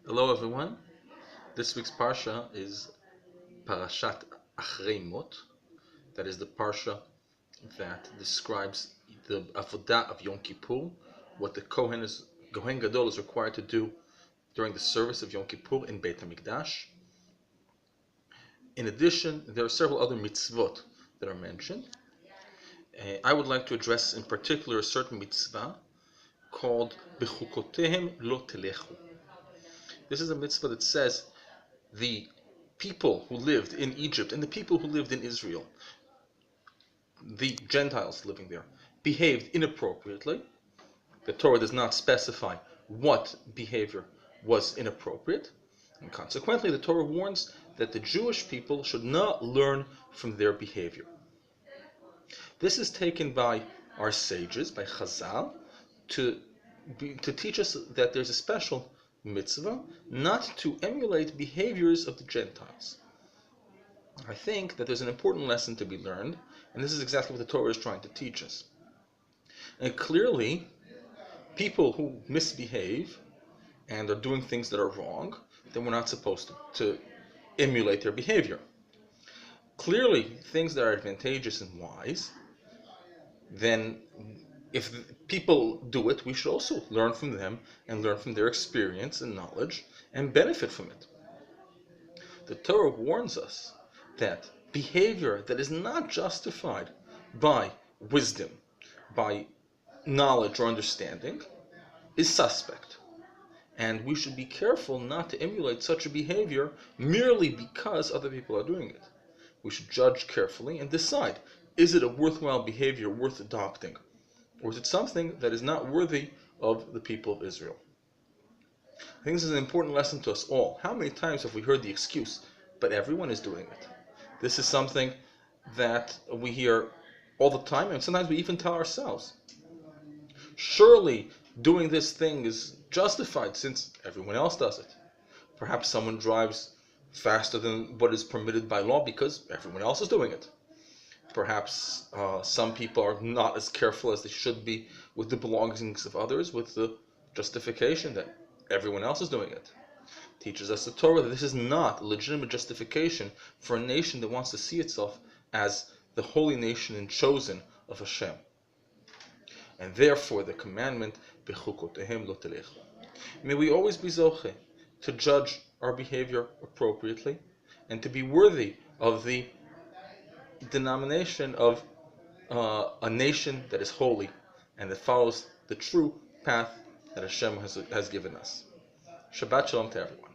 Hello everyone. This week's parsha is Parashat Achrei. That is the parsha that describes the avodah of Yom Kippur, what the Kohen Gadol is required to do during the service of Yom Kippur in Beit HaMikdash. In addition, there are several other mitzvot that are mentioned. I would like to address in particular a certain mitzvah called B'chukotehem lo telechu. This is a mitzvah that says the people who lived in Egypt and the people who lived in Israel, the Gentiles living there, behaved inappropriately. The Torah does not specify what behavior was inappropriate, and consequently the Torah warns that the Jewish people should not learn from their behavior. This is taken by our sages, by Chazal, to teach us that there's a special mitzvah not to emulate behaviors of the Gentiles. I think that there's an important lesson to be learned, and this is exactly what the Torah is trying to teach us. And clearly, people who misbehave and are doing things that are wrong, then we're not supposed to emulate their behavior. Clearly, things that are advantageous and wise, then if people do it, we should also learn from them and learn from their experience and knowledge and benefit from it. The Torah warns us that behavior that is not justified by wisdom, by knowledge or understanding, is suspect. And we should be careful not to emulate such a behavior merely because other people are doing it. We should judge carefully and decide, is it a worthwhile behavior worth adopting? Or is it something that is not worthy of the people of Israel? I think this is an important lesson to us all. How many times have we heard the excuse, but everyone is doing it? This is something that we hear all the time, and sometimes we even tell ourselves. Surely doing this thing is justified since everyone else does it. Perhaps someone drives faster than what is permitted by law because everyone else is doing it. Perhaps some people are not as careful as they should be with the belongings of others, with the justification that everyone else is doing it. Teaches us the Torah that this is not a legitimate justification for a nation that wants to see itself as the holy nation and chosen of Hashem. And therefore the commandment, B'chukotehem lo telechu. May we always be zoche to judge our behavior appropriately and to be worthy of the denomination of a nation that is holy and that follows the true path that Hashem has given us. Shabbat Shalom to everyone.